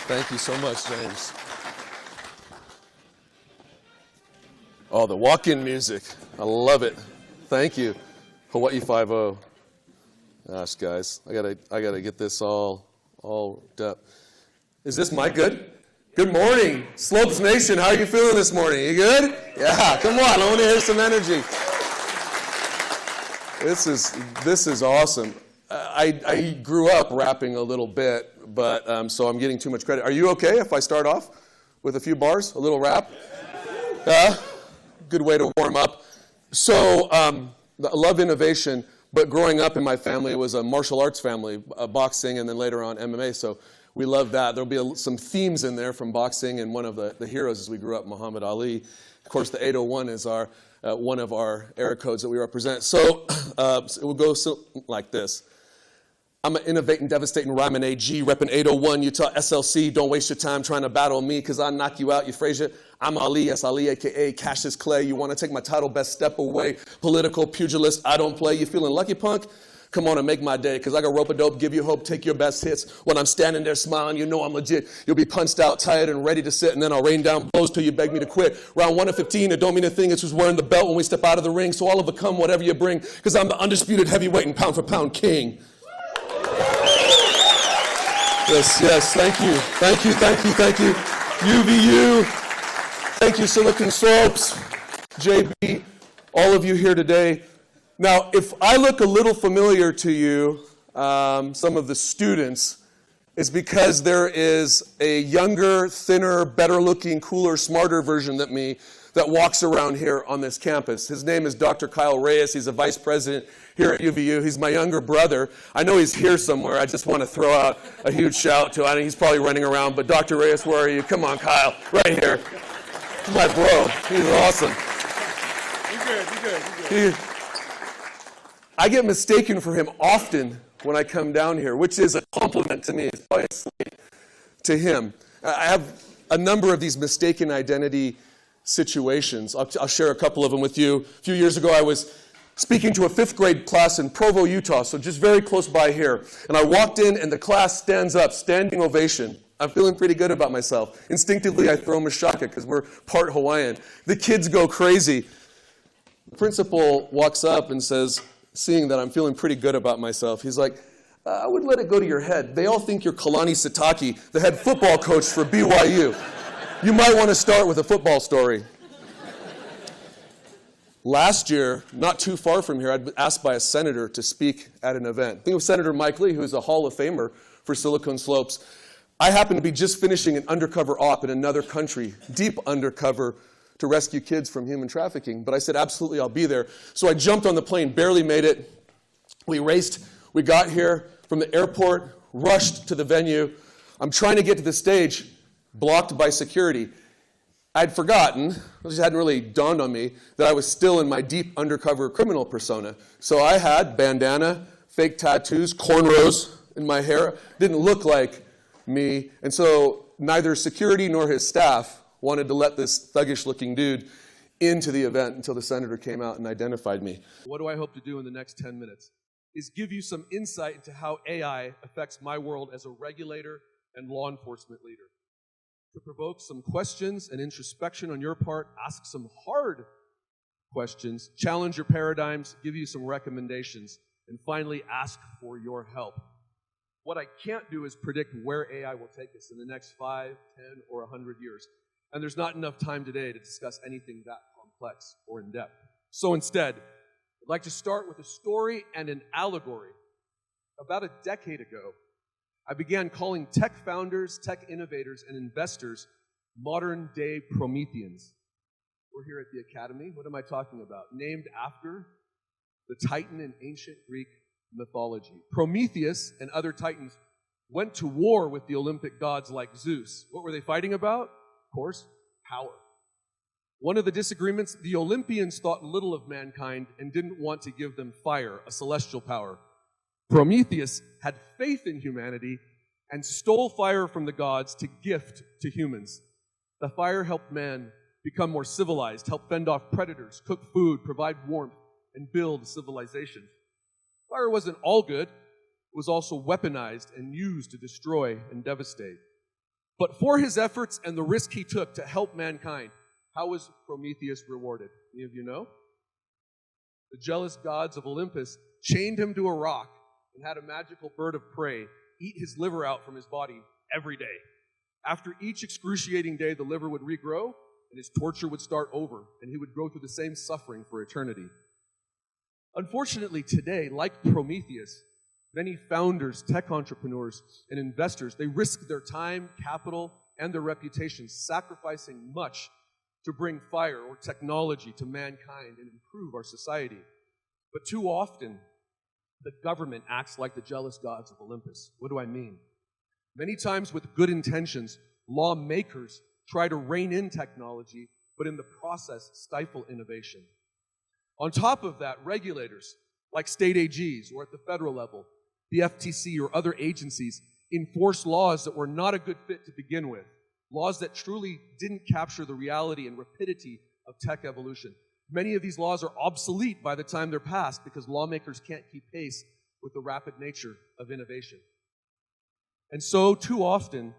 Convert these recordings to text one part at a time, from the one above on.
Thank you so much, James. Oh, the walk-in music. I love it. Thank you. Hawaii 5-0. Gosh, guys, I gotta get this all up. Is this mic good? Good morning, Slopes Nation. How are you feeling this morning? You good? Yeah, come on. I want to hear some energy. This is awesome. I grew up rapping a little bit, but so I'm getting too much credit. Are you okay if I start off with a few bars, a little rap? Good way to warm up. So I love innovation, but growing up in my family, it was a martial arts family, boxing and then later on MMA, so we love that. There'll be some themes in there from boxing, and one of the heroes as we grew up, Muhammad Ali. Of course, the 801 is our one of our era codes that we represent. So it will go like this. I'm an innovating, devastating rhyming AG, repping 801, Utah SLC. Don't waste your time trying to battle me, because I'll knock you out, you Frazier. I'm Ali, yes, Ali, a.k.a. Cassius Clay. You want to take my title, best step away. Political pugilist, I don't play. You feeling lucky, punk? Come on and make my day, because I got rope-a-dope, give you hope, take your best hits. When I'm standing there smiling, you know I'm legit. You'll be punched out, tired, and ready to sit, and then I'll rain down blows till you beg me to quit. Round 1 of 15, it don't mean a thing. It's who's wearing the belt when we step out of the ring, so I'll overcome whatever you bring, because I'm the undisputed heavyweight and pound-for-pound king. Yes, thank you. UVU, thank you, Silicon Slopes, JB, all of you here today. Now, if I look a little familiar to you, some of the students, it's because there is a younger, thinner, better-looking, cooler, smarter version than me that walks around here on this campus. His name is Dr. Kyle Reyes. He's a vice president here at UVU. He's my younger brother. I know he's here somewhere. I just want to throw out a huge shout to him. He's probably running around, but Dr. Reyes, where are you? Come on, Kyle, right here. My bro, he's awesome. You're good. I get mistaken for him often when I come down here, which is a compliment to me. It's probably a slight to him. I have a number of these mistaken identity situations. I'll share a couple of them with you. A few years ago, I was speaking to a 5th grade class in Provo, Utah, so just very close by here. And I walked in, and the class stands up, standing ovation. I'm feeling pretty good about myself. Instinctively, I throw mashaka because we're part Hawaiian. The kids go crazy. The principal walks up and says, seeing that I'm feeling pretty good about myself, he's like, I would let it go to your head. They all think you're Kalani Sitake, the head football coach for BYU. You might want to start with a football story. Last year, not too far from here, I'd been asked by a senator to speak at an event. I think it was Senator Mike Lee, who's a Hall of Famer for Silicon Slopes. I happened to be just finishing an undercover op in another country, deep undercover, to rescue kids from human trafficking. But I said, absolutely, I'll be there. So I jumped on the plane, barely made it. We raced. We got here from the airport, rushed to the venue. I'm trying to get to the stage, blocked by security. I'd forgotten, it just hadn't really dawned on me, that I was still in my deep undercover criminal persona. So I had bandana, fake tattoos, cornrows in my hair. Didn't look like me. And so neither security nor his staff wanted to let this thuggish-looking dude into the event until the senator came out and identified me. What do I hope to do in the next 10 minutes? Is give you some insight into how AI affects my world as a regulator and law enforcement leader. To provoke some questions and introspection on your part, ask some hard questions, challenge your paradigms, give you some recommendations, and finally ask for your help. What I can't do is predict where AI will take us in the next 5, 10, or 100 years. And there's not enough time today to discuss anything that complex or in-depth. So instead, I'd like to start with a story and an allegory. About a decade ago, I began calling tech founders, tech innovators, and investors modern-day Prometheans. We're here at the Academy. What am I talking about? Named after the Titan in ancient Greek mythology. Prometheus and other Titans went to war with the Olympic gods like Zeus. What were they fighting about? Of course, power. One of the disagreements, the Olympians thought little of mankind and didn't want to give them fire, a celestial power. Prometheus had faith in humanity and stole fire from the gods to gift to humans. The fire helped man become more civilized, help fend off predators, cook food, provide warmth, and build civilization. Fire wasn't all good. It was also weaponized and used to destroy and devastate. But for his efforts and the risk he took to help mankind, how was Prometheus rewarded? Any of you know? The jealous gods of Olympus chained him to a rock and had a magical bird of prey eat his liver out from his body every day. After each excruciating day, the liver would regrow and his torture would start over, and he would go through the same suffering for eternity. Unfortunately, today, like Prometheus, many founders, tech entrepreneurs, and investors, they risk their time, capital, and their reputation, sacrificing much to bring fire or technology to mankind and improve our society. But too often, the government acts like the jealous gods of Olympus. What do I mean? Many times with good intentions, lawmakers try to rein in technology, but in the process, stifle innovation. On top of that, regulators, like state AGs or at the federal level, the FTC or other agencies, enforce laws that were not a good fit to begin with, laws that truly didn't capture the reality and rapidity of tech evolution. Many of these laws are obsolete by the time they're passed because lawmakers can't keep pace with the rapid nature of innovation. And so, too often,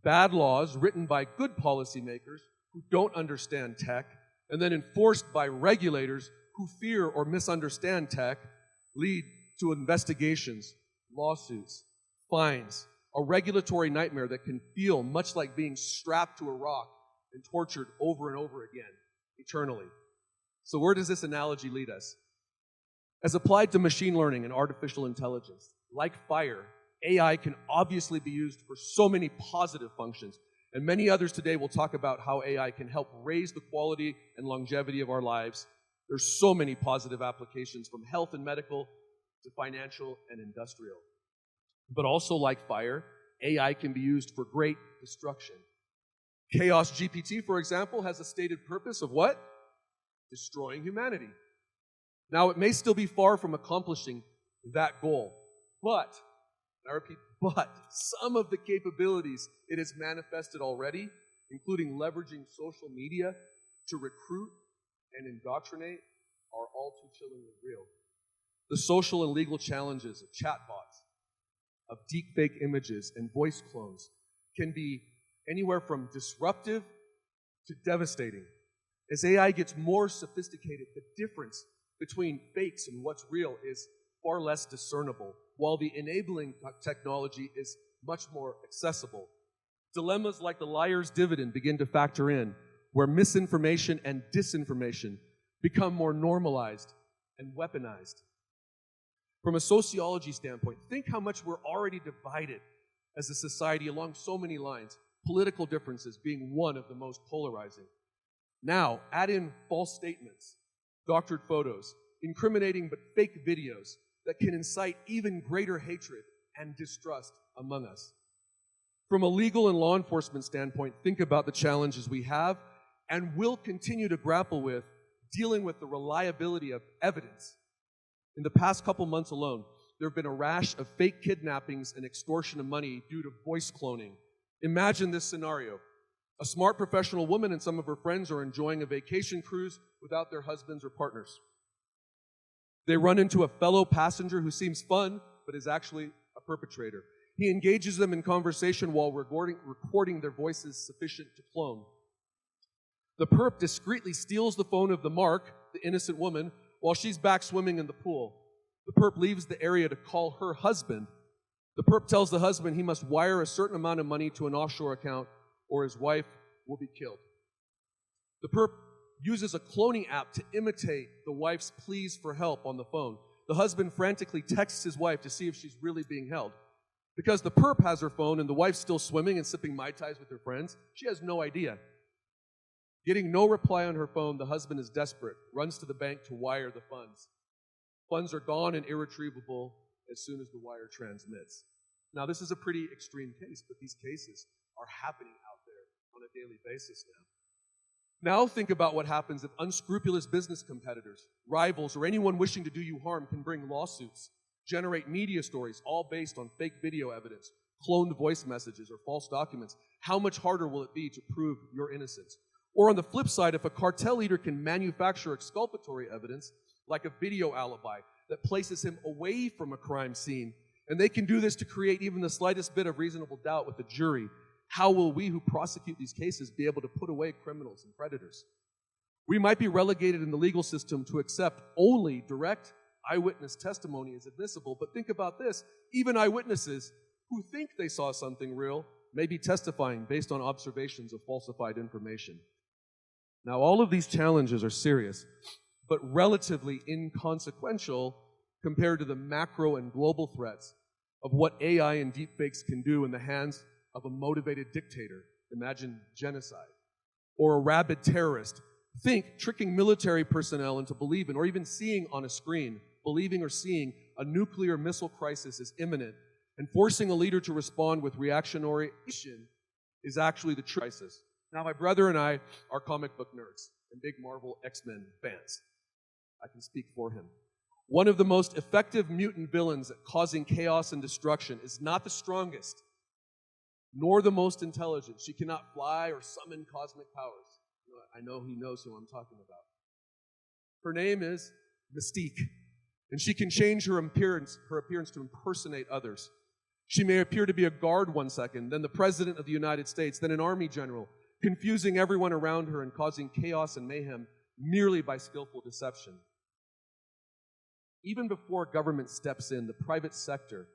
bad laws written by good policymakers who don't understand tech and then enforced by regulators who fear or misunderstand tech lead to investigations, lawsuits, fines, a regulatory nightmare that can feel much like being strapped to a rock and tortured over and over again, eternally. So where does this analogy lead us? As applied to machine learning and artificial intelligence, like fire, AI can obviously be used for so many positive functions, and many others today will talk about how AI can help raise the quality and longevity of our lives. There's so many positive applications from health and medical to financial and industrial. But also like fire, AI can be used for great destruction. Chaos GPT, for example, has a stated purpose of what? Destroying humanity. Now, it may still be far from accomplishing that goal, but, I repeat, but some of the capabilities it has manifested already, including leveraging social media to recruit and indoctrinate, are all too chillingly real. The social and legal challenges of chatbots, of deepfake images and voice clones can be anywhere from disruptive to devastating. As AI gets more sophisticated, the difference between fakes and what's real is far less discernible, while the enabling technology is much more accessible. Dilemmas like the liar's dividend begin to factor in, where misinformation and disinformation become more normalized and weaponized. From a sociology standpoint, think how much we're already divided as a society along so many lines, political differences being one of the most polarizing. Now, add in false statements, doctored photos, incriminating but fake videos that can incite even greater hatred and distrust among us. From a legal and law enforcement standpoint, think about the challenges we have and will continue to grapple with dealing with the reliability of evidence. In the past couple months alone, there have been a rash of fake kidnappings and extortion of money due to voice cloning. Imagine this scenario. A smart professional woman and some of her friends are enjoying a vacation cruise without their husbands or partners. They run into a fellow passenger who seems fun, but is actually a perpetrator. He engages them in conversation while recording their voices sufficient to clone. The perp discreetly steals the phone of the mark, the innocent woman, while she's back swimming in the pool. The perp leaves the area to call her husband. The perp tells the husband he must wire a certain amount of money to an offshore account or his wife will be killed. The perp uses a cloning app to imitate the wife's pleas for help on the phone. The husband frantically texts his wife to see if she's really being held. Because the perp has her phone and the wife's still swimming and sipping Mai Tais with her friends, she has no idea. Getting no reply on her phone, the husband is desperate, runs to the bank to wire the funds. Funds are gone and irretrievable as soon as the wire transmits. Now, this is a pretty extreme case, but these cases are happening out there on a daily basis now. Now think about what happens if unscrupulous business competitors, rivals, or anyone wishing to do you harm can bring lawsuits, generate media stories, all based on fake video evidence, cloned voice messages, or false documents. How much harder will it be to prove your innocence? Or on the flip side, if a cartel leader can manufacture exculpatory evidence, like a video alibi that places him away from a crime scene, and they can do this to create even the slightest bit of reasonable doubt with the jury, how will we who prosecute these cases be able to put away criminals and predators? We might be relegated in the legal system to accept only direct eyewitness testimony as admissible, but think about this. Even eyewitnesses who think they saw something real may be testifying based on observations of falsified information. Now, all of these challenges are serious, but relatively inconsequential compared to the macro and global threats of what AI and deepfakes can do in the hands of a motivated dictator. Imagine genocide. Or a rabid terrorist. Think tricking military personnel into believing or even seeing on a screen, believing or seeing a nuclear missile crisis is imminent and forcing a leader to respond with reactionary action is actually the true crisis. Now, my brother and I are comic book nerds and big Marvel X-Men fans. I can speak for him. One of the most effective mutant villains at causing chaos and destruction is not the strongest, nor the most intelligent. She cannot fly or summon cosmic powers. I know he knows who I'm talking about. Her name is Mystique, and she can change her appearance to impersonate others. She may appear to be a guard one second, then the President of the United States, then an army general, confusing everyone around her and causing chaos and mayhem merely by skillful deception. Even before government steps in, the private sector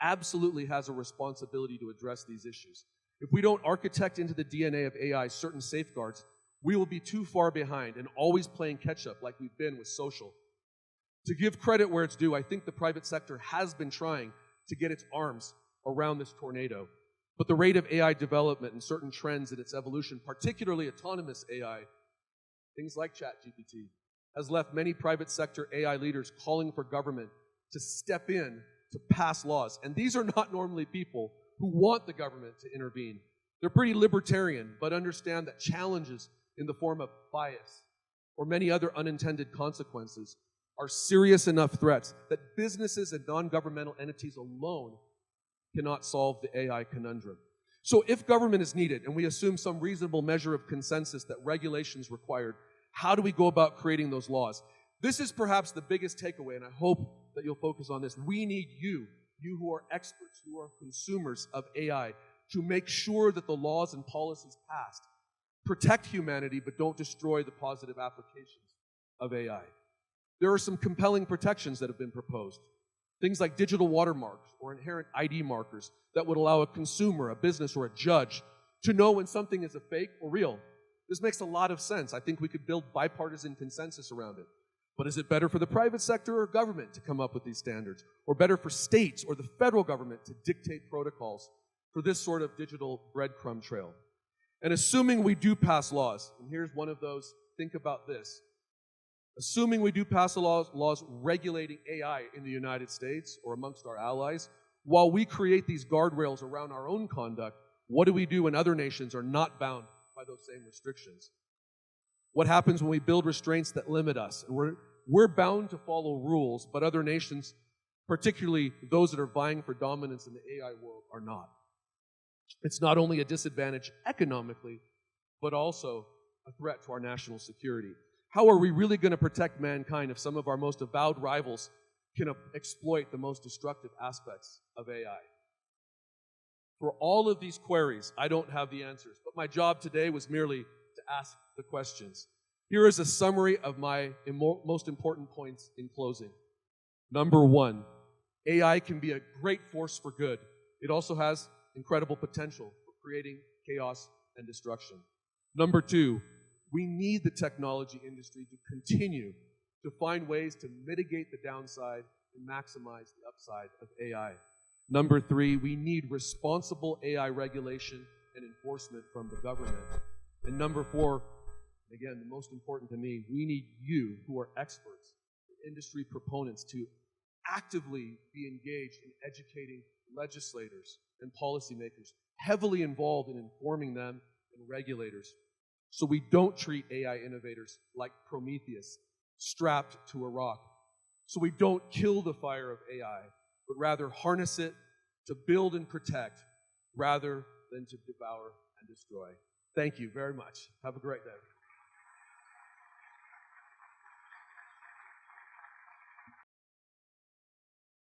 absolutely has a responsibility to address these issues. If we don't architect into the DNA of AI certain safeguards, we will be too far behind and always playing catch-up like we've been with social. To give credit where it's due, I think the private sector has been trying to get its arms around this tornado. But the rate of AI development and certain trends in its evolution, particularly autonomous AI, things like ChatGPT, has left many private sector AI leaders calling for government to step in to pass laws. And these are not normally people who want the government to intervene. They're pretty libertarian, but understand that challenges in the form of bias or many other unintended consequences are serious enough threats that businesses and non-governmental entities alone cannot solve the AI conundrum. So if government is needed, and we assume some reasonable measure of consensus that regulation is required, how do we go about creating those laws? This is perhaps the biggest takeaway, and I hope that you'll focus on this. We need you who are experts, who are consumers of AI, to make sure that the laws and policies passed protect humanity but don't destroy the positive applications of AI. There are some compelling protections that have been proposed. Things like digital watermarks or inherent ID markers that would allow a consumer, a business, or a judge to know when something is a fake or real. This makes a lot of sense. I think we could build bipartisan consensus around it. But is it better for the private sector or government to come up with these standards? Or better for states or the federal government to dictate protocols for this sort of digital breadcrumb trail? And assuming we do pass laws, and here's one of those, think about this. Assuming we do pass laws regulating AI in the United States or amongst our allies, while we create these guardrails around our own conduct, what do we do when other nations are not bound by those same restrictions? What happens when we build restraints that limit us? And we're bound to follow rules, but other nations, particularly those that are vying for dominance in the AI world, are not. It's not only a disadvantage economically, but also a threat to our national security. How are we really going to protect mankind if some of our most avowed rivals can exploit the most destructive aspects of AI? For all of these queries, I don't have the answers, but my job today was merely to ask the questions. Here is a summary of my most important points in closing. Number one, AI can be a great force for good. It also has incredible potential for creating chaos and destruction. Number two, we need the technology industry to continue to find ways to mitigate the downside and maximize the upside of AI. Number three, we need responsible AI regulation and enforcement from the government. And number four, again, the most important to me, we need you who are experts, industry proponents, to actively be engaged in educating legislators and policymakers, heavily involved in informing them and regulators, so we don't treat AI innovators like Prometheus, strapped to a rock, so we don't kill the fire of AI, but rather harness it to build and protect rather than to devour and destroy. Thank you very much. Have a great day.